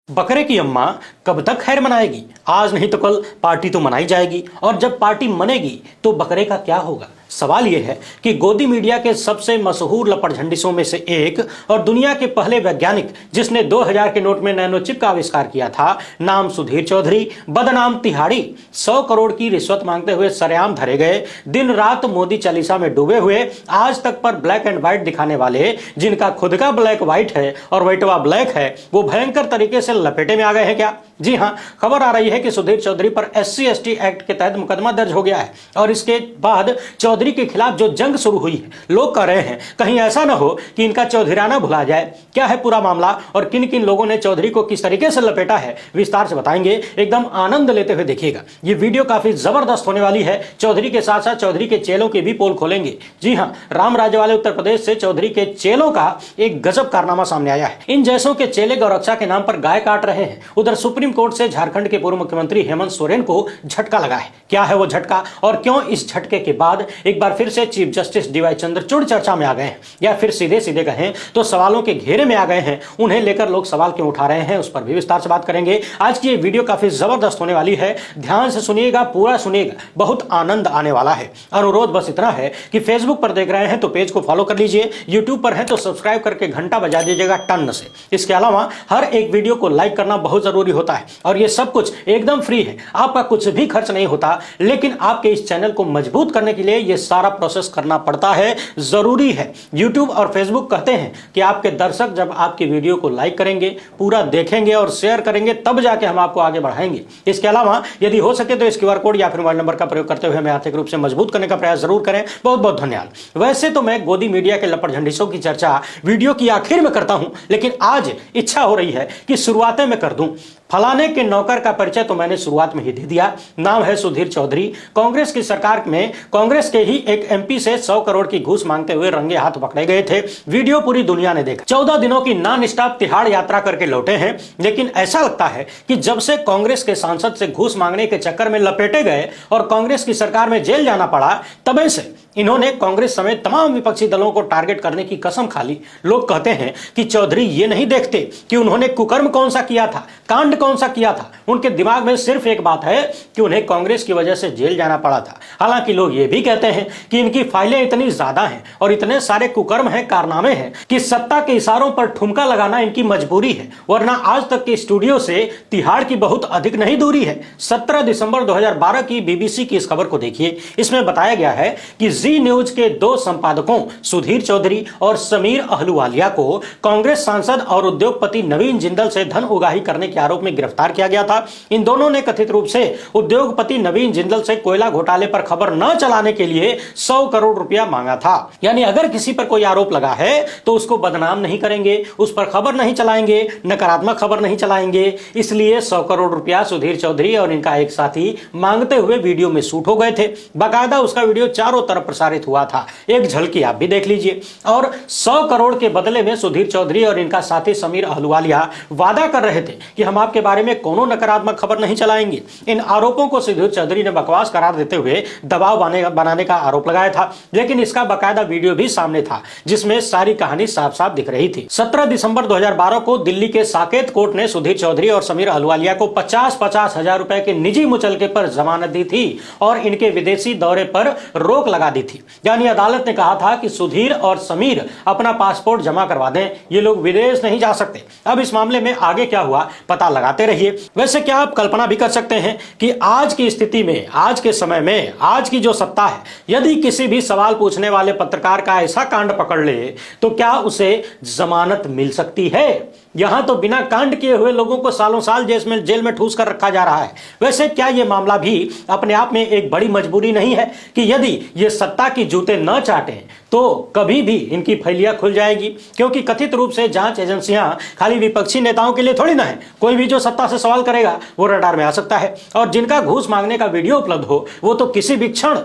बकरे की अम्मा कब तक खैर मनाएगी। आज नहीं तो कल पार्टी तो मनाई जाएगी और जब पार्टी मनेगी तो बकरे का क्या होगा। सवाल यह है कि गोदी मीडिया के सबसे मशहूर लपड़झंडिसों में से एक और दुनिया के पहले वैज्ञानिक जिसने 2000 के नोट में नैनो चिप का आविष्कार किया था, नाम सुधीर चौधरी, बदनाम तिहाड़ी, 100 करोड़ की रिश्वत मांगते हुए सरेआम धरे गए, दिन रात मोदी चालीसा में डूबे हुए, आज तक पर ब्लैक एंड व्हाइट दिखाने वाले, जिनका खुद का ब्लैक व्हाइट है और व्हाइटवा ब्लैक है, वो भयंकर तरीके से लपेटे में आ गए हैं क्या। जी हां, खबर आ रही है कि सुधीर चौधरी पर SC/ST एक्ट के तहत मुकदमा दर्ज हो गया है और इसके बाद चौधरी के खिलाफ जो जंग शुरू हुई है, लोग कह रहे हैं कहीं ऐसा ना हो कि इनका चौधराना भुला जाए। क्या है पूरा मामला और किन किन लोगों ने चौधरी को किस तरीके से लपेटा है, विस्तार से बताएंगे। एकदम आनंद लेते हुए देखिएगा, ये वीडियो काफी जबरदस्त होने वाली है। चौधरी के साथ साथ चौधरी के चेलों की भी पोल खोलेंगे। जी हां, राम राज्य वाले उत्तर प्रदेश से चौधरी के चेलों का एक गजब कारनामा सामने आया है। इन जैसों के चेले गौरक्षा के नाम पर गाय काट रहे हैं। उधर सुप्रीम कोर्ट से झारखंड के पूर्व मुख्यमंत्री हेमंत सोरेन को झटका लगा है। क्या है वो झटका और क्यों इस झटके के बाद एक बार फिर से चीफ जस्टिस DY चंद्रचूड़ चर्चा में आ गए हैं, या फिर सीधे सीधे कहें तो सवालों के घेरे में आ गए हैं। उन्हें लेकर लोग सवाल क्यों उठा रहे हैं, उस पर भी विस्तार से बात करेंगे। आज की ये वीडियो काफी जबरदस्त होने वाली है, ध्यान से सुनिएगा, पूरा सुनिएगा, बहुत आनंद आने वाला है। अनुरोध बस इतना है कि फेसबुक पर देख रहे हैं तो पेज को फॉलो कर लीजिए, यूट्यूब पर है तो सब्सक्राइब करके घंटा बजा दीजिएगा टन से। इसके अलावा हर एक वीडियो को लाइक करना बहुत जरूरी होता है और ये सब कुछ एकदम फ्री है, आपका कुछ भी खर्च नहीं होता, लेकिन आपके इस चैनल को मजबूत करने के लिए ये सारा प्रोसेस करना पड़ता है, जरूरी है। YouTube और Facebook कहते हैं कि आपके दर्शक जब आपकी वीडियो को लाइक करेंगे, पूरा देखेंगे और शेयर करेंगे, तब जाके हम आपको आगे बढ़ाएंगे। इसके अलावा यदि हो सके तो इस QR कोड या फिर मोबाइल नंबर का प्रयोग करते हुए हमें आर्थिक रूप से मजबूत करने का प्रयास जरूर करें। बहुत बहुत धन्यवाद। वैसे तो मैं गोदी मीडिया के लपड़झंडिसों की चर्चा वीडियो की आखिर में करता हूं, लेकिन आज इच्छा हो रही है कि शुरुआतें में कर दूं। फलाने के नौकर का परिचय तो मैंने शुरुआत में ही दे दिया। नाम है सुधीर चौधरी। कांग्रेस की सरकार में कांग्रेस के ही एक MP से 100 करोड़ की घूस मांगते हुए रंगे हाथ पकड़े गए थे। वीडियो पूरी दुनिया ने देखा। 14 दिनों की नॉन स्टॉप तिहाड़ यात्रा करके लौटे हैं, लेकिन ऐसा लगता है कि जब से कांग्रेस के सांसद से घूस मांगने के चक्कर में लपेटे गए और कांग्रेस की सरकार में जेल जाना पड़ा, तब से इन्होंने कांग्रेस समेत तमाम विपक्षी दलों को टारगेट करने की कसम खा ली। लोग कहते हैं कि चौधरी ये नहीं देखते कि उन्होंने कुकर्म कौन सा किया था, कांड कौन सा किया था। उनके दिमाग में सिर्फ एक बात है कि उन्हें कांग्रेस की वजह से जेल जाना पड़ा था। हालांकि लोग ये भी कहते हैं कि इनकी फाइलें इतनी ज्यादा हैं और इतने सारे कुकर्म हैं, कारनामे हैं कि सत्ता के इशारों पर ठुमका लगाना इनकी मजबूरी है, वरना आज तक के स्टूडियो से तिहाड़ की बहुत अधिक नहीं दूरी है। 17 दिसंबर 2012 की BBC की इस खबर को देखिए। इसमें बताया गया है कि जी न्यूज के 2 संपादकों सुधीर चौधरी और समीर अहलूवालिया को कांग्रेस सांसद और उद्योगपति नवीन जिंदल से धन उगाही करने के आरोप में गिरफ्तार किया गया था। इन दोनों ने कथित रूप से उद्योगपति नवीन जिंदल से कोयला घोटाले पर खबर न चलाने के लिए 100 करोड़ रुपया मांगा था। यानी अगर किसी पर कोई आरोप लगा है तो उसको बदनाम नहीं करेंगे, उस पर खबर नहीं चलाएंगे, नकारात्मक खबर नहीं चलाएंगे। इसलिए 100 करोड़ रुपया सुधीर चौधरी और इनका एक साथी मांगते हुए वीडियो में शूट हो गए थे। बाकायदा उसका वीडियो चारों तरफ प्रसारित हुआ था, एक झलकी आप भी देख लीजिए। और 100 करोड़ के बदले में सुधीर चौधरी और इनका साथी समीर अहलूवालिया वादा कर रहे थे कि हम आपके बारे में कोनो नकारात्मक खबर नहीं चलाएंगे। इन आरोपों को सुधीर चौधरी ने बकवास करार देते हुए दबाव बनाने का आरोप लगाया था, लेकिन इसका बाकायदा वीडियो भी सामने था जिसमें सारी कहानी साफ साफ दिख रही थी। 17 दिसंबर 2012 को दिल्ली के साकेत कोर्ट ने सुधीर चौधरी और समीर अहलूवालिया को 50-50 हजार रुपए के निजी मुचलके पर जमानत दी थी और इनके विदेशी दौरे पर रोक लगा दी थी। यानी अदालत ने कहा था कि सुधीर और समीर अपना पासपोर्ट जमा करवा दें, ये लोग विदेश नहीं जा सकते। अब इस मामले में आगे क्या हुआ पता लगाते रहिए। वैसे क्या आप कल्पना भी कर सकते हैं कि आज की स्थिति में, आज के समय में, आज की जो सत्ता है, यदि किसी भी सवाल पूछने वाले पत्रकार का ऐसा कांड पकड़ ले तो क्या उसे जमानत मिल सकती है। यहां तो बिना कांड किए हुए लोगों को सालों साल जेल में ठूस कर रखा जा रहा है। वैसे क्या यह मामला भी अपने आप में एक बड़ी मजबूरी नहीं है कि यदि ये सत्ता की जूते न चाटें तो कभी भी इनकी फैलियां खुल जाएगी, क्योंकि कथित रूप से जांच एजेंसियां खाली विपक्षी नेताओं के लिए थोड़ी ना है। कोई भी जो सत्ता से सवाल करेगा वो रडार में आ सकता है और जिनका घूस मांगने का वीडियो उपलब्ध हो वो तो किसी भी क्षण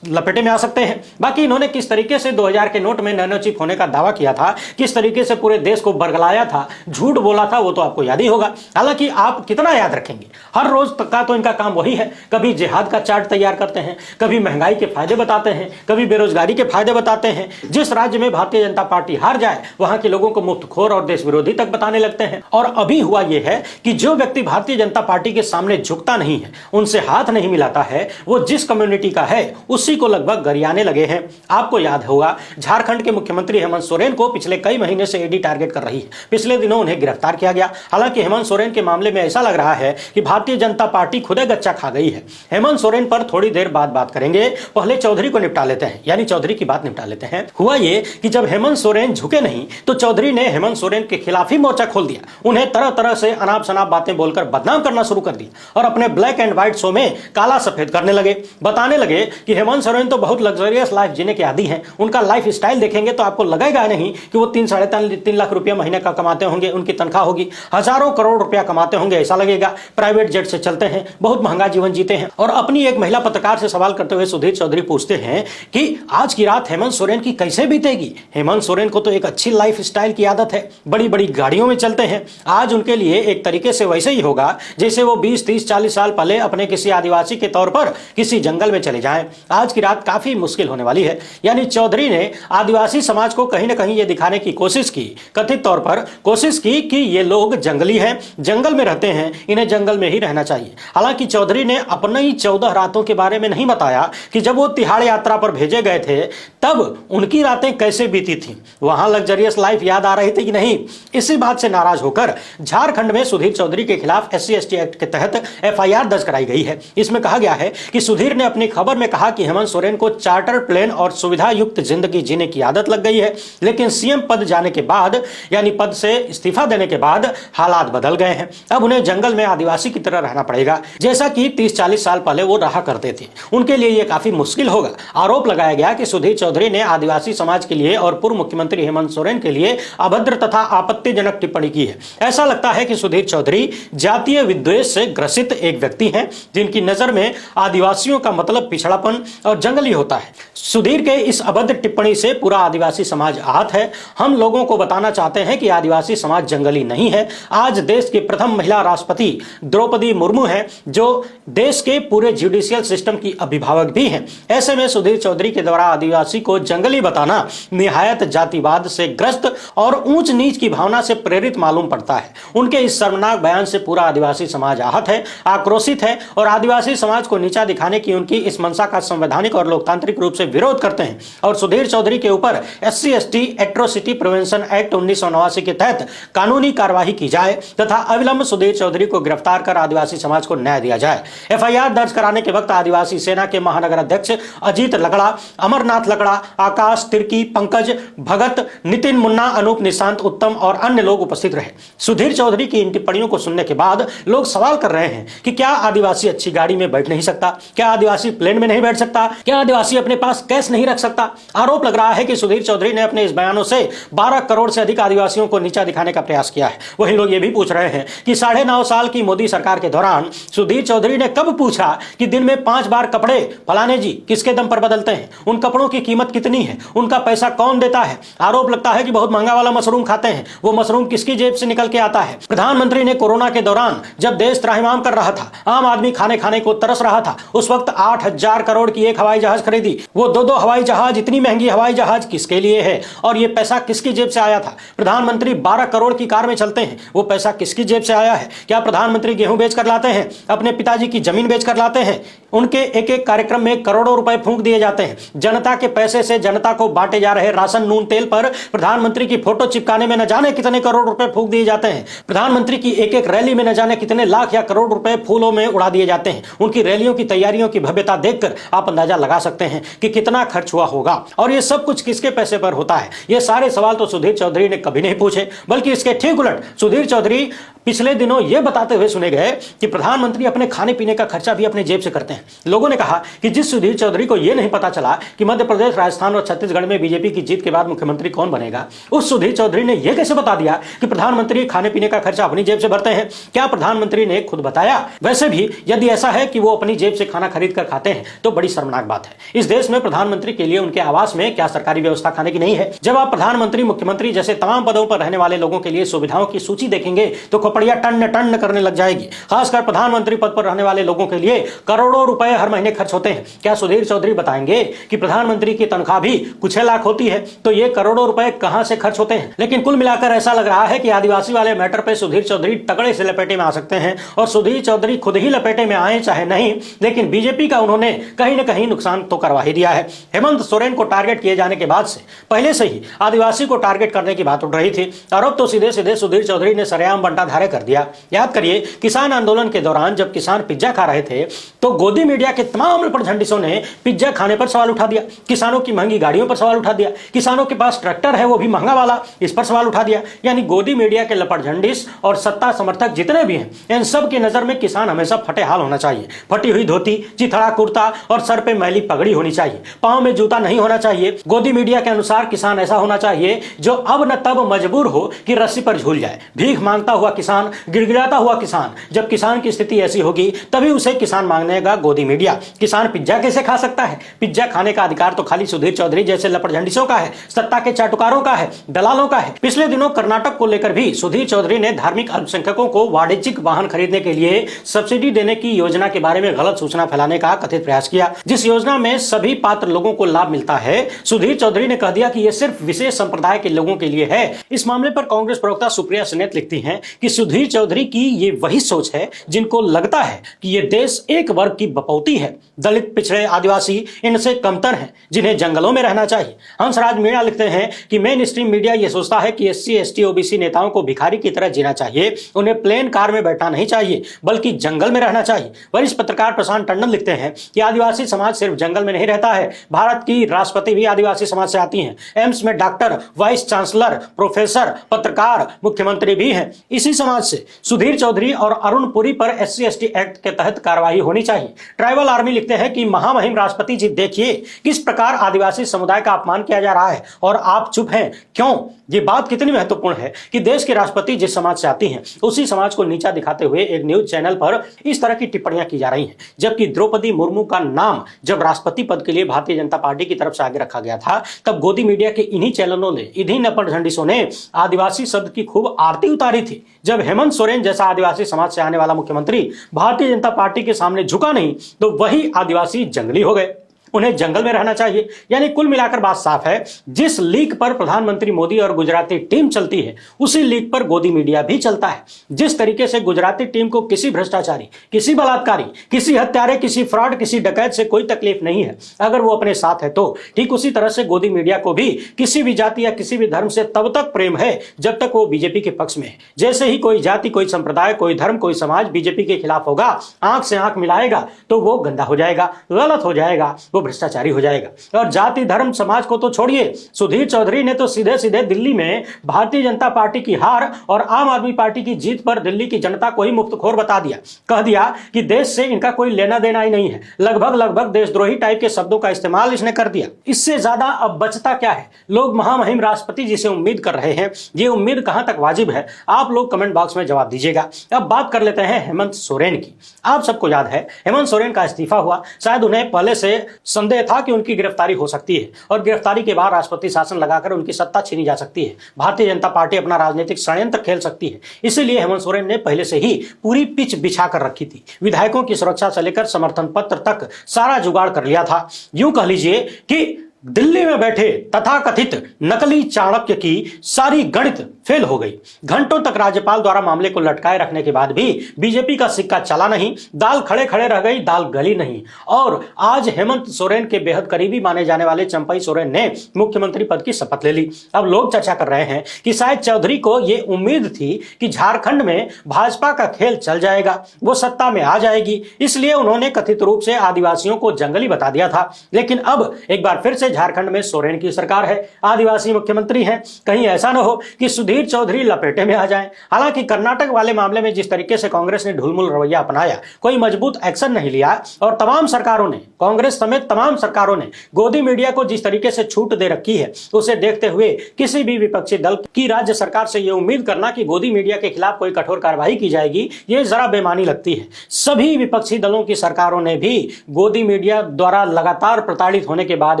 लपेटे में आ सकते हैं। बाकी इन्होंने किस तरीके से 2000 के नोट में नैनो चिप होने का दावा किया था, किस तरीके से पूरे देश को बरगलाया था, झूठ बोला था, वो तो आपको याद ही होगा। हालांकि आप कितना याद रखेंगे, हर रोज का तो इनका काम वही है। कभी जिहाद का चार्ट तैयार करते हैं, कभी महंगाई के फायदे बताते हैं, कभी बेरोजगारी के फायदे बताते हैं। जिस राज्य में भारतीय जनता पार्टी हार जाए वहां के लोगों को मुफ्तखोर और देश विरोधी तक बताने लगते हैं। और अभी हुआ यह है कि जो व्यक्ति भारतीय जनता पार्टी के सामने झुकता नहीं है, उनसे हाथ नहीं मिलाता है, वो जिस कम्युनिटी का है उसी को लगभग गरियाने लगे हैं। आपको याद होगा झारखंड के मुख्यमंत्री हेमंत सोरेन को पिछले कई महीने से ईडी टारगेट कर रही है। पिछले दिनों उन्हें गिरफ्तार किया गया। हालांकि हेमंत सोरेन के मामले में ऐसा लग रहा है कि भारतीय जनता पार्टी खुदे गच्चा खा गई है। हेमंत सोरेन पर थोड़ी देर बाद बात करेंगे, पहले चौधरी को निपटा लेते हैं, यानी चौधरी की बात निपटा लेते हैं। हुआ ये कि जब हेमंत सोरेन झुके नहीं तो चौधरी ने हेमंत सोरेन के खिलाफ ही मोर्चा खोल दिया। उन्हें तरह तरह से अनाप शनाप बातें बोलकर बदनाम करना शुरू कर दिया और अपने ब्लैक एंड व्हाइट शो में काला सफेद करने लगे। बताने लगे कि हेमंत सोरेन तो बहुत लग्जरियस लाइफ जीने के आदी हैं। उनका लाइफ स्टाइल देखेंगे तो आपको लगेगा नहीं कि वो 3-3.5 लाख रुपया महीने का कमाते होंगे, उनकी तनख्वाह होगी, हजारों करोड़ रुपया कमाते होंगे, ऐसा लगेगा। प्राइवेट जेट से चलते हैं, बहुत महंगा जीवन जीते हैं। और अपनी एक महिला पत्रकार से सवाल करते हुए सुधीर चौधरी पूछते हैं कि आज की रात हेमंत सोरेन की कैसे बीतेगी। हेमंत सोरेन को तो एक अच्छी लाइफ स्टाइल की आदत है, बड़ी बड़ी गाड़ियों में चलते हैं। आज उनके लिए एक तरीके से वैसे ही होगा जैसे वो 20-30-40 साल पहले अपने किसी आदिवासी के तौर पर किसी जंगल में चले जाएं। आज की रात काफी मुश्किल होने वाली है। यानी चौधरी ने आदिवासी समाज को कहीं ना कहीं ये दिखाने की कोशिश की, कथित तौर पर कोशिश की कि ये लोग जंगली हैं, जंगल में रहते हैं, इन्हें जंगल में ही रहना चाहिए। हालांकि चौधरी ने अपने ही 14 रातों के बारे में नहीं बताया कि जब वो तिहाड़ यात्रा पर भेजे गए थे तब उनकी रातें कैसे बीती थी, वहां लग्जरियस लाइफ याद आ रही थी कि नहीं। इसी बात से नाराज होकर झारखंड में सुधीर चौधरी के खिलाफ SC/ST एक्ट के तहत FIR दर्ज कराई गई है। इसमें कहा गया है कि सुधीर ने अपनी खबर में कहा कि हेमंत सोरेन को चार्टर प्लेन और सुविधा युक्त जिंदगी जीने की आदत लग गई है, लेकिन CM पद जाने के बाद, यानी पद से इस्तीफा देने के बाद हालात बदल गए हैं। अब उन्हें जंगल में आदिवासी की तरह रहना पड़ेगा, जैसा कि 30-40 साल पहले वो रहा करते थे। उनके लिए यह काफी मुश्किल होगा। आरोप लगाया गया कि सुधीर चौधरी ने आदिवासी समाज के लिए और पूर्व मुख्यमंत्री हेमंत सोरेन के लिए अभद्र तथा आपत्तिजनक टिप्पणी की है। ऐसा लगता है कि सुधीर चौधरी जातीय विद्वेष से ग्रसित एक व्यक्ति हैं, जिनकी नजर में आदिवासियों का मतलब पिछड़ापन और जंगली होता है। सुधीर के इस अभद्र टिप्पणी से पूरा आदिवासी समाज आहत है। हम लोगों को बताना चाहते हैं कि आदिवासी समाज जंगली नहीं है। आज देश की प्रथम महिला राष्ट्रपति द्रौपदी मुर्मू है, जो देश के पूरे जुडिशियल सिस्टम की अभिभावक भी हैं। ऐसे में सुधीर चौधरी के द्वारा आदिवासी को जंगली बताना निहायत जातिवाद से ग्रस्त और ऊंच नीच की भावना से प्रेरित मालूम पड़ता है। उनके इस शर्मनाक बयान से पूरा आदिवासी समाज आहत है, आक्रोशित है और आदिवासी समाज को नीचा दिखाने की उनकी इस मंशा का संवैधानिक और लोकतांत्रिक रूप से विरोध करते हैं। और सुधीर चौधरी के ऊपर SC/ST एट्रोसिटी प्रिवेंशन एक्ट 1989 के तहत कानूनी कार्यवाही की जाए तथा अविलंब सुधीर चौधरी को गिरफ्तार कर आदिवासी समाज को न्याय दिया जाए। FIR दर्ज कराने के वक्त आदिवासी सेना के महानगर अध्यक्ष अजीत लकड़ा, अमरनाथ लकड़ा, आकाश तिर्की, पंकज भगत, नितिन मुन्ना, अनूप निशांत, उत्तम और अन्य लोग उपस्थित रहे। सुधीर चौधरी की इन टिप्पणियों को सुनने के बाद लोग सवाल कर रहे हैं कि क्या आदिवासी अच्छी गाड़ी में बैठ नहीं सकता, क्या आदिवासी प्लेन में नहीं बैठ सकता, क्या आदिवासी अपने पास कैश नहीं रख सकता। आरोप लग रहा है कि सुधीर चौधरी ने अपने इस बयानों से 12 करोड़ से अधिक आदिवासियों को नीचा दिखाने का प्रयास किया है। वहीं लोग ये भी पूछ रहे हैं कि 9.5 साल की मोदी सरकार के दौरान सुधीर चौधरी ने कब पूछा कि दिन में 5 बार कपड़े फलाने जी किसके दम पर बदलते हैं, उन कपड़ों की कीमत कितनी है, उनका पैसा कौन देता है। आरोप लगता है कि बहुत महंगा वाला मशरूम खाते हैं, वो मशरूम किसकी जेब से निकल के आता है। प्रधानमंत्री ने कोरोना के दौरान जब देश त्राहिमाम कर रहा था, आम आदमी खाने को तरस रहा था, उस वक्त 8,000 करोड़ की एक हवाई जहाज खरीदी। वो 2 हवाई जहाज, इतनी महंगी हवाई जहाज किसके लिए है और ये पैसा किसकी जेब से आया था। प्रधानमंत्री 12 करोड़ की कार में चलते हैं, वो पैसा किसकी जेब से आया है। क्या प्रधानमंत्री गेहूं बेच कर लाते हैं, अपने पिताजी की जमीन बेच कर लाते हैं। उनके एक एक कार्यक्रम में करोड़ों रुपए फूंक दिए जाते हैं। जनता के पैसे से जनता को बांटे जा रहे राशन, नून, तेल पर प्रधानमंत्री की फोटो चिपकाने में न जाने कितने करोड़ रुपए फूंक दिए जाते हैं। प्रधानमंत्री की एक एक रैली में न जाने कितने लाख या करोड़ रुपए फूलों में उड़ा दिए जाते हैं। उनकी रैलियों की तैयारियों की भव्यता देखकर आप अंदाजा लगा सकते हैं कि कितना खर्च हुआ होगा और ये सब कुछ किसके पैसे पर होता है। ये सारे सवाल तो सुधीर चौधरी ने कभी नहीं पूछे, बल्कि इसके ठीक उलट सुधीर चौधरी पिछले दिनों यह बताते हुए सुने गए कि प्रधानमंत्री अपने खाने पीने का खर्चा भी अपने जेब से करते हैं। लोगों ने कहा कि जिस सुधीर चौधरी को यह नहीं पता चला कि मध्य प्रदेश, राजस्थान और छत्तीसगढ़ में बीजेपी की जीत के बाद मुख्यमंत्री कौन बनेगा, उस सुधीर चौधरी ने यह कैसे बता दिया कि प्रधानमंत्री खाने पीने का खर्चा अपनी जेब से भरते हैं? क्या प्रधानमंत्री ने खुद बताया? वैसे भी यदि ऐसा है कि वो अपनी जेब से खाना खरीद कर खाते हैं तो बड़ी शर्मनाक बात है। इस देश में प्रधानमंत्री के लिए उनके आवास में क्या सरकारी व्यवस्था खाने की नहीं है? जब आप प्रधानमंत्री, मुख्यमंत्री जैसे तमाम पदों पर रहने वाले लोगों के लिए सुविधाओं की सूची देखेंगे तो खोपड़ियां टन टन करने लग जाएगी। खासकर प्रधानमंत्री पद पर रहने वाले लोगों के लिए करोड़ों रुपए हर महीने खर्च होते हैं। क्या सुधीर चौधरी बताएंगे कि प्रधानमंत्री की तनख्वाह भी कुछ लाख होती है, तो ये करोड़ों रुपए कहां से खर्च होते हैं? लेकिन कुल मिलाकर ऐसा लग रहा है कि आदिवासी वाले मैटर पे सुधीर चौधरी तगड़े से लपेटे में आ सकते हैं, और सुधीर चौधरी खुद ही लपेटे में आए चाहे नहीं, लेकिन बीजेपी का उन्होंने कहीं न कहीं नुकसान तो करवा ही दिया है। हेमंत सोरेन को टारगेट किए जाने के बाद से पहले से ही आदिवासी को टारगेट करने की बात उठ रही थी, और अब तो सीधे सीधे सुधीर चौधरी ने सरेआम बंटाधारे कर दिया। याद करिए, किसान आंदोलन के दौरान जब किसान पिज्जा खा रहे थे तो गोदी मीडिया के तमाम लपटझंडिसों ने पिज्जा खाने पर सवाल उठा दिया, किसानों की महंगी गाड़ियों पर सवाल उठा दिया, किसानों के पास ट्रैक्टर है वो भी महंगा वाला, इस पर सवाल उठा दिया। यानी गोदी मीडिया के लपटझंडिस और सत्ता समर्थक जितने भी हैं, इन सब की नजर में किसान हमेशा फटे हाल होना चाहिए। फटी हुई धोती, चिथड़ा कुर्ता और सर पे मैली पगड़ी होनी चाहिए, पांव में जूता नहीं होना चाहिए। गोदी मीडिया के अनुसार किसान ऐसा होना चाहिए जो अब न तब मजबूर हो कि रस्सी पर झूल जाए। भीख मांगता हुआ किसान, गिड़गिड़ाता हुआ किसान, जब किसान की स्थिति ऐसी होगी तभी उसे किसान मांगनेगा गोदी मीडिया। किसान पिज्जा कैसे खा सकता है? पिज्जा खाने का अधिकार तो खाली सुधीर चौधरी जैसे लपटझंडिसों का है, सत्ता के चाटुकारों का है, दलालों का है। पिछले दिनों कर्नाटक को लेकर भी सुधीर चौधरी ने धार्मिक अल्पसंख्यकों को वाणिज्यिक वाहन खरीदने के लिए सब्सिडी देने की योजना के बारे में गलत सूचना फैलाने का कथित प्रयास किया, जिस योजना में सभी पात्र लोगों को लाभ मिलता है। सुधीर चौधरी ने कह दिया कि यह सिर्फ विशेष संप्रदाय के लोगों के लिए है। इस मामले पर कांग्रेस प्रवक्ता सुप्रिया सुनेत लिखती हैं कि सुधीर चौधरी की ये वही सोच है जिनको लगता है कि यह देश एक वर्ग की बपौती है। दलित, पिछड़े, आदिवासी इनसे कमतर हैं जिन्हें जंगलों में रहना चाहिए। हंसराज मीणा लिखते हैं कि मेन स्ट्रीम मीडिया यह सोचता है कि एससी, एसटी, ओबीसी नेताओं को भिखारी की तरह जीना चाहिए, उन्हें प्लेन कार में बैठना नहीं चाहिए बल्कि जंगल में रहना चाहिए। वरिष्ठ पत्रकार प्रशांत टंडन लिखते हैं कि आदिवासी समाज सिर्फ जंगल में नहीं रहता है, भारत की राष्ट्रपति भी आदिवासी समाज से आती हैं, एम्स में डॉक्टर, वाइस चांसलर, प्रोफेसर, पत्रकार, मुख्यमंत्री भी हैं इसी समाज से। सुधीर चौधरी और अरुण पुरी पर एससी एसटी एक्ट के तहत कार्रवाई होनी चाहिए। ट्राइबल आर्मी लिखते हैं कि महामहिम राष्ट्रपति जी देखिए किस प्रकार आदिवासी समुदाय का अपमान किया जा रहा है और आप चुप हैं क्यों? ये बात कितनी महत्वपूर्ण है कि देश के राष्ट्रपति जिस समाज से आती हैं उसी समाज को नीचा दिखाते हुए एक न्यूज चैनल पर इस तरह की टिप्पणियां की जा रही हैं, जबकि द्रौपदी मुर्मू का नाम जब राष्ट्रपति पद के लिए भारतीय जनता पार्टी की तरफ से आगे रखा गया था तब गोदी मीडिया के इन्हीं चैनलों ने, इन्हीं लपटझंडिसों ने आदिवासी शब्द की खूब आरती उतारी थी। जब हेमंत सोरेन जैसा आदिवासी समाज से आने वाला मुख्यमंत्री भारतीय जनता पार्टी के सामने झुका नहीं तो वही आदिवासी जंगली हो गए, उन्हें जंगल में रहना चाहिए। यानी कुल मिलाकर बात साफ है, जिस लीक पर प्रधानमंत्री मोदी और गुजराती टीम चलती है उसी लीक पर गोदी मीडिया भी चलता है। जिस तरीके से गुजराती टीम को किसी भ्रष्टाचारी, किसी बलात्कारी, किसी हत्यारे, किसी फ्रॉड, किसी डकैत से कोई तकलीफ नहीं है अगर वो अपने साथ है, तो ठीक उसी तरह से गोदी मीडिया को भी किसी भी जाति या किसी भी धर्म से तब तक प्रेम है जब तक वो बीजेपी के पक्ष में है। जैसे ही कोई जाति, कोई संप्रदाय, कोई धर्म, कोई समाज बीजेपी के खिलाफ होगा, आंख से आंख मिलाएगा तो वो गंदा हो जाएगा, गलत हो जाएगा, वो भ्रष्टाचारी हो जाएगा। और जाति, धर्म, समाज को तो छोड़िए, सुधीर चौधरी ने तो सीधे सीधे दिल्ली में भारतीय जनता पार्टी की हार और आम आदमी पार्टी की जीत पर दिल्ली की जनता को ही मुफ्तखोर बता दिया। कह दिया कि देश से इनका कोई लेना देना ही नहीं है। लगभग देशद्रोही टाइप के शब्दों का इस्तेमाल इसने कर दिया। इससे ज्यादा अब बचता क्या है? लोग महामहिम राष्ट्रपति जी से उम्मीद कर रहे हैं, ये उम्मीद कहां तक वाजिब है? आप लोग कमेंट बॉक्स में जवाब दीजिएगा। अब बात कर लेते हैं हेमंत सोरेन की। आप सबको याद है हेमंत सोरेन का इस्तीफा हुआ, शायद उन्हें पहले से संदेह था कि उनकी गिरफ्तारी हो सकती है और गिरफ्तारी के बाद राष्ट्रपति शासन लगाकर उनकी सत्ता छीनी जा सकती है, भारतीय जनता पार्टी अपना राजनीतिक षड्यंत्र खेल सकती है। इसीलिए हेमंत सोरेन ने पहले से ही पूरी पिच बिछा कर रखी थी, विधायकों की सुरक्षा से लेकर समर्थन पत्र तक सारा जुगाड़ कर लिया था। यूं कह लीजिए कि दिल्ली में बैठे तथाकथित नकली चाणक्य की सारी गणित फेल हो गई। घंटों तक राज्यपाल द्वारा मामले को लटकाए रखने के बाद भी बीजेपी का सिक्का चला नहीं, दाल खड़े खड़े रह गई, दाल गली नहीं। और आज हेमंत सोरेन के बेहद करीबी माने जाने वाले चंपई सोरेन ने मुख्यमंत्री पद की शपथ ले ली। अब लोग चर्चा कर रहे हैं कि शायद चौधरी को यह उम्मीद थी कि झारखंड में भाजपा का खेल चल जाएगा, वो सत्ता में आ जाएगी, इसलिए उन्होंने कथित रूप से आदिवासियों को जंगली बता दिया था। लेकिन अब एक बार फिर से झारखंड में सोरेन की सरकार है, आदिवासी मुख्यमंत्री हैं। कहीं ऐसा न हो कि सुधीर चौधरी लपेटे में आ जाएं। हालांकि कर्नाटक वाले मामले में जिस तरीके से कांग्रेस ने ढुलमुल रवैया अपनाया, कोई मजबूत एक्शन नहीं लिया और तमाम सरकारों ने, कांग्रेस समेत तमाम सरकारों ने गोदी मीडिया को जिस तरीके से छूट दे रखी है, उसे देखते हुए किसी भी विपक्षी दल की राज्य सरकार से यह उम्मीद करना कि गोदी मीडिया के खिलाफ कोई कठोर कार्रवाई की जाएगी, ये जरा बेमानी लगती है। सभी विपक्षी दलों की सरकारों ने भी गोदी मीडिया द्वारा लगातार प्रताड़ित होने के बाद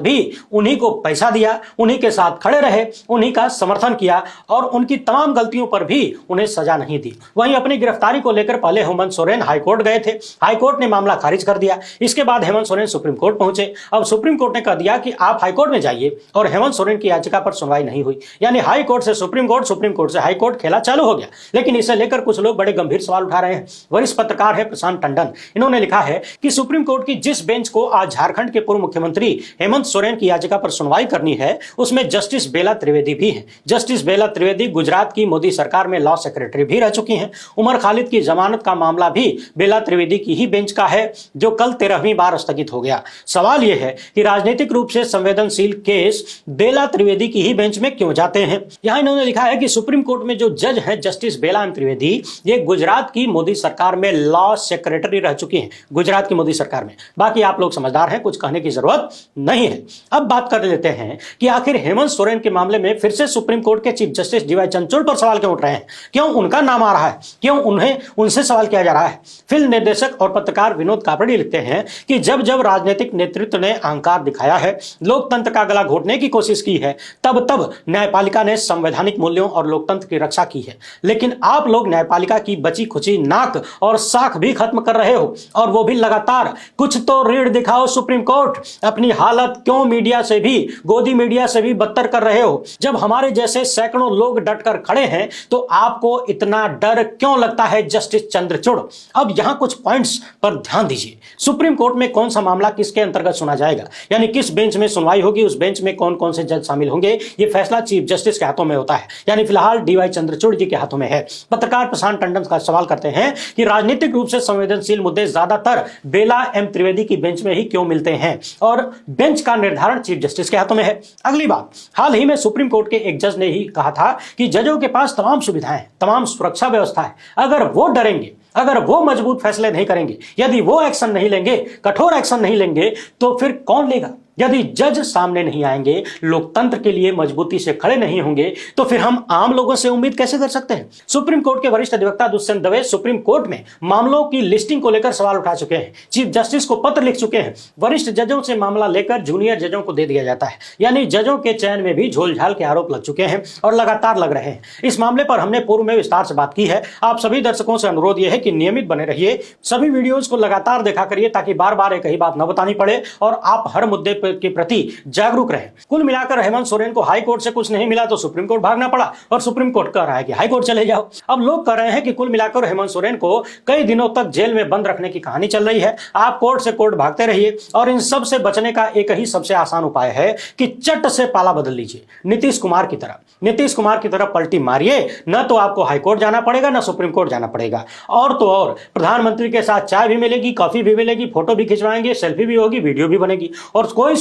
भी उन्हीं को पैसा दिया, उन्हीं के साथ खड़े रहे, उन्हीं का समर्थन किया और उनकी तमाम गलतियों पर भी उन्हें सजा नहीं दी। वहीं अपनी गिरफ्तारी को लेकर पहले हेमंत सोरेन हाईकोर्ट गए थे, हाईकोर्ट ने मामला खारिज कर दिया। इसके बाद हेमंत सोरेन सुप्रीम कोर्ट पहुंचे। अब सुप्रीम कोर्ट ने कह दिया कि आप हाईकोर्ट में जाइए और हेमंत सोरेन की याचिका पर सुनवाई नहीं हुई, यानी हाई कोर्ट से सुप्रीम कोर्ट, सुप्रीम कोर्ट से हाई कोर्ट, खेला चालू हो गया। लेकिन इसे लेकर कुछ लोग बड़े गंभीर सवाल उठा रहे हैं। वरिष्ठ पत्रकार है प्रशांत टंडन, इन्होंने लिखा है कि सुप्रीम कोर्ट की जिस बेंच को आज झारखंड के पूर्व मुख्यमंत्री हेमंत सोरेन की याचिका पर सुनवाई करनी है, उसमें जस्टिस बेला त्रिवेदी भी है। जस्टिस बेला त्रिवेदी गुजरात की मोदी सरकार में लॉ सेक्रेटरी भी रह चुकी हैं। उमर खालिद की जमानत का मामला भी बेला त्रिवेदी की ही बेंच का है, जो कल 13वीं बार स्थगित हो गया। सवाल यह है कि राजनीतिक रूप से संवेदनशील केस बेला त्रिवेदी की ही बेंच में क्यों जाते हैं। यहां इन्होंने लिखा है कि सुप्रीम कोर्ट में जो जज हैं जस्टिस बेला एम त्रिवेदी, ये गुजरात की मोदी सरकार में लॉ सेक्रेटरी रह चुकी हैं, गुजरात की मोदी सरकार में। बाकी आप लोग समझदार हैं, कुछ कहने की जरूरत नहीं है। अब बात कर लेते हैं कि आखिर हेमंत सोरेन के मामले में फिर से सुप्रीम कोर्ट के चीफ जस्टिस डीवाई चंद्रचूड़ पर सवाल क्यों उठ रहे हैं, क्यों उनका नाम आ रहा है, क्यों उनसे सवाल किया जा रहा है। फिल्म निर्देशक और पत्रकार विनोद कापड़ी लिखते हैं कि जब जब राजनीतिक नेतृत्व ने अहंकार दिखाया है, लोकतंत्र का गला घोटने की कोशिश की है, तब तब न्यायपालिका ने संवैधानिक मूल्यों और लोकतंत्र की रक्षा की है। लेकिन आप लोग न्यायपालिका की बची खुची नाक और साख भी खत्म कर रहे हो, और वो भी लगातार। कुछ तो रीढ़ दिखाओ सुप्रीम कोर्ट, अपनी हालत क्यों मीडिया से भी, गोदी मीडिया से भी बदतर कर रहे हो। जब हमारे जैसे सैकड़ों लोग डटकर खड़े हैं तो आपको इतना डर क्यों लगता है जस्टिस चंद्रचूड़। अब यहां कुछ पॉइंट्स पर ध्यान दीजिए। सुप्रीम कोर्ट में कौन सा मामला किसके अंतर्गत सुना जाएगा, यानी किस बेंच में सुनवाई होगी, उस बेंच में कौन कौन से जज शामिल होंगे, यह फैसला चीफ जस्टिस के हाथों में होता है, यानी फिलहाल डीवाई चंद्रचूड़ जी के हाथों में है। पत्रकार प्रशांत टंडन का सवाल करते हैं कि राजनीतिक रूप से संवेदनशील मुद्दे ज्यादातर बेला एम त्रिवेदी की बेंच में ही क्यों मिलते हैं, और बेंच का निर्धारण चीफ जस्टिस के हाथों में है। अगली बात, हाल ही में सुप्रीम कोर्ट के एक जज ने ही कहा था कि जजों के पास तमाम सुविधाएं, तमाम सुरक्षा व्यवस्था है। अगर वो डरेंगे, अगर वो मजबूत फैसले नहीं करेंगे, यदि वो एक्शन नहीं लेंगे, कठोर एक्शन नहीं लेंगे, तो फिर कौन लेगा। यदि जज सामने नहीं आएंगे, लोकतंत्र के लिए मजबूती से खड़े नहीं होंगे, तो फिर हम आम लोगों से उम्मीद कैसे कर सकते हैं। सुप्रीम कोर्ट के वरिष्ठ अधिवक्ता दुष्यंत दवे सुप्रीम कोर्ट में मामलों की लिस्टिंग को लेकर सवाल उठा चुके हैं, चीफ जस्टिस को पत्र लिख चुके हैं। वरिष्ठ जजों से मामला लेकर जूनियर जजों को दे दिया जाता है, यानी जजों के चयन में भी झोलझाल के आरोप लग चुके हैं और लगातार लग रहे हैं। इस मामले पर हमने पूर्व में विस्तार से बात की है। आप सभी दर्शकों से अनुरोध यह है कि नियमित बने रहिए, सभी वीडियोज को लगातार देखा करिए, ताकि बार बार एक ही बात न बतानी पड़े और आप हर मुद्दे के प्रति जागरूक रहे। कुल मिलाकर हेमंत सोरेन को हाई कोर्ट से कुछ नहीं मिला तो सुप्रीम कोर्ट भागना पड़ा, और सुप्रीम कोर्ट कह रहा है कि हाई कोर्ट चले जाओ। अब लोग कह रहे हैं कि कुल मिलाकर हेमंत सोरेन को कई दिनों तक जेल में बंद रखने की कहानी चल रही है। आप कोर्ट से कोर्ट भागते रहिए, और इन सब से बचने का एक ही सबसे आसान उपाय है कि चट से पाला बदल लीजिए, नीतीश कुमार की तरह पलटी मारिए। न तो आपको हाई कोर्ट जाना पड़ेगा, न सुप्रीम कोर्ट जाना पड़ेगा, और तो और प्रधानमंत्री के साथ चाय भी मिलेगी, कॉफी भी मिलेगी, फोटो भी खिंचवाएंगे, सेल्फी भी होगी, वीडियो भी बनेगी, और कोई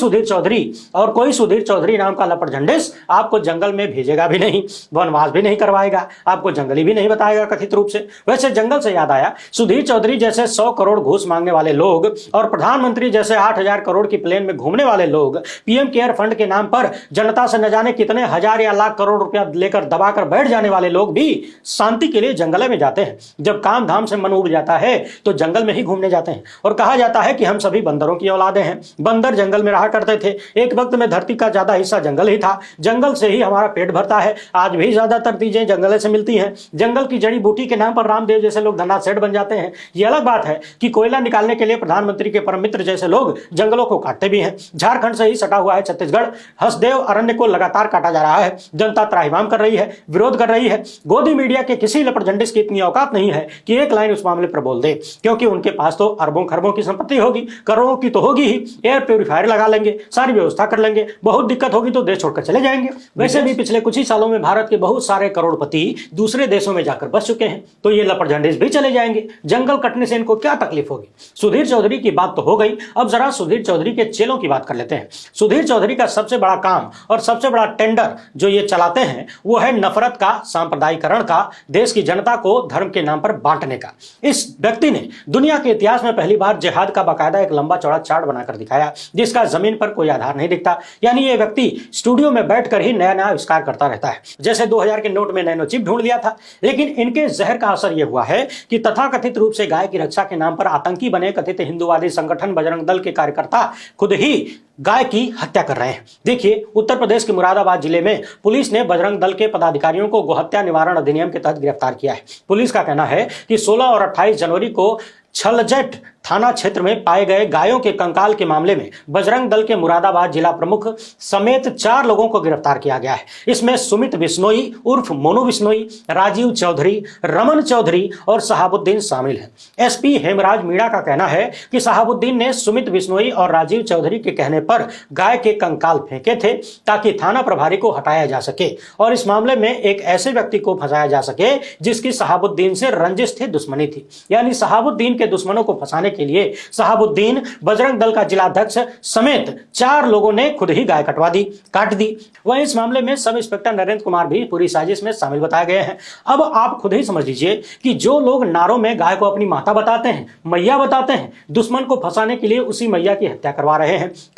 सुधीर चौधरी नाम का लपटझंडिस आपको जंगल में भेजेगा भी नहीं, वनवास भी नहीं करवाएगा, आपको जंगली भी नहीं बताएगा कथित रूप से। वैसे जंगल से याद आया, सुधीर चौधरी जैसे 100 करोड़ घूस मांगने वाले लोग और प्रधानमंत्री जैसे 8,000 करोड़ की प्लेन में घूमने वाले लोग पीएम केयर फंड के नाम पर जनता से न जाने कितने हजार या लाख करोड़ रुपया लेकर दबाकर बैठ जाने वाले लोग भी शांति के लिए जंगल में जाते हैं। जब काम धाम से मन उब जाता है तो जंगल में ही घूमने जाते हैं, और कहा जाता है कि हम सभी बंदरों की औलादे हैं। बंदर जंगल में रहा करते थे, एक वक्त में धरती का ज्यादा हिस्सा जंगल ही था, जंगल से ही हमारा पेट भरता है। आज भी ज्यादातर चीजें जंगल से मिलती हैं। जंगल की जड़ी बूटी के नाम पर रामदेव जैसे लोग धन्ना सेठ बन जाते हैं। यह अलग बात है कि कोयला निकालने के लिए प्रधानमंत्री के परम मित्र जैसे लोग जंगलों को काटते भी हैं। झारखंड से ही सटा हुआ है छत्तीसगढ़, हसदेव अरण्य को लगातार काटा जा रहा है। जनता त्राहिमाम कर रही है, विरोध कर रही है। गोदी मीडिया के किसी लपटझंडिस की इतनी औकात नहीं है कि एक लाइन उस मामले पर बोल दे, क्योंकि उनके पास तो अरबों खरबों की संपत्ति होगी, करोड़ों की तो होगी ही। एयर प्यूरिफायर लगा लेंगे, सारी व्यवस्था कर लेंगे, बहुत दिक्कत होगी तो देश छोड़कर चले जाएंगे। वैसे भी पिछले कुछ ही सालों में भारत के बहुत सारे करोड़पति दूसरे देशों में जाकर बस चुके हैं, तो ये लपड़झंडीस भी चले जाएंगे। जंगल कटने से इनको क्या तकलीफ होगी। सुधीर चौधरी की बात तो हो गई, अब जरा सुधीर चौधरी के चेलों की बात कर लेते हैं। सुधीर चौधरी का सबसे बड़ा काम और सबसे बड़ा टेंडर जो ये चलाते हैं वो है नफरत का, सांप्रदायिकरण का, देश की जनता को धर्म के नाम पर बांटने का। इस व्यक्ति ने दुनिया के इतिहास में पहली बार जिहाद का बाकायदा एक लंबा चौड़ा चार्ट बनाकर दिखाया, जिसका जमीन पर कोई आधार नहीं दिखता। यानी ये व्यक्ति स्टूडियो में बैठकर ही नया नया आविष्कार करता रहता है। जैसे 2000 के नोट में नैनो चिप ढूंढ लिया था, लेकिन इनके जहर का असर यह हुआ है कि तथाकथित रूप से गाय की रक्षा के नाम पर आतंकी बने कथित हिंदूवादी संगठन बजरंग दल के कार्यकर्ता खुद ही गाय की हत्या कर रहे हैं। देखिए, उत्तर प्रदेश के मुरादाबाद जिले में पुलिस ने बजरंग दल के पदाधिकारियों को गोहत्या निवारण अधिनियम के तहत गिरफ्तार किया है। पुलिस का कहना है कि 16 और 28 जनवरी को छलजट थाना क्षेत्र में पाए गए गायों के कंकाल के मामले में बजरंग दल के मुरादाबाद जिला प्रमुख समेत 4 लोगों को गिरफ्तार किया गया है। इसमें सुमित बिश्नोई उर्फ मोनू बिश्नोई, राजीव चौधरी, रमन चौधरी और शहाबुद्दीन शामिल हैं। एसपी हेमराज मीणा का कहना है कि शहाबुद्दीन ने सुमित बिश्नोई और राजीव चौधरी के कहने पर गाय के कंकाल फेंके थे ताकि थाना प्रभारी को हटाया जा सके और इस मामले में एक ऐसे व्यक्ति को फंसाया जा सके जिसकी शहाबुद्दीन से रंजिश थी, दुश्मनी थी। यानी शहाबुद्दीन के दुश्मनों को फंसाने के लिए शहाबुद्दीन, बजरंग दल का जिलाध्यक्ष समेत 4 लोगों ने खुद ही गाय काट दी। वहीं इस मामले में सब इंस्पेक्टर नरेंद्र कुमार भी पूरी साजिश में शामिल बताए गए हैं। अब आप खुद ही समझ लीजिए कि जो लोग नारों में गाय को अपनी माता बताते हैं, मैया बताते हैं, दुश्मन को फंसाने के लिए उसी मैया की हत्या कर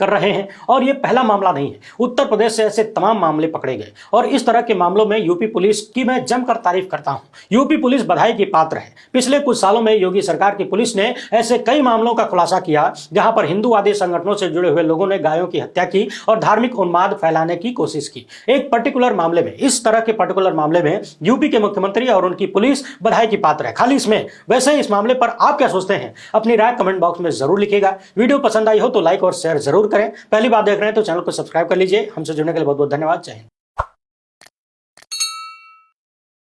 रहे हैं। और यह पहला मामला नहीं है। उत्तर प्रदेश से ऐसे तमाम मामले पकड़े गए और इस तरह के मामलों में यूपी पुलिस की मैं जमकर तारीफ करता हूं। यूपी पुलिस बधाई की पात्र है। पिछले कुछ सालों में योगी सरकार की पुलिस ने ऐसे कई मामलों का खुलासा किया जहां पर हिंदूवादी संगठनों से जुड़े हुए लोगों ने गायों की हत्या की और धार्मिक उन्माद फैलाने की कोशिश की। एक पर्टिकुलर मामले में, इस तरह के पर्टिकुलर मामले में यूपी के मुख्यमंत्री और उनकी पुलिस बधाई की पात्र है। खाली इसमें। वैसे इस मामले पर आप क्या सोचते हैं? अपनी राय कमेंट बॉक्स में जरूर लिखिएगा। वीडियो पसंद आई हो तो लाइक और शेयर जरूर करें। पहली बार देख रहे हैं तो चैनल को सब्सक्राइब कर लीजिए। हमसे जुड़ने के लिए बहुत बहुत धन्यवाद। जय हिंद।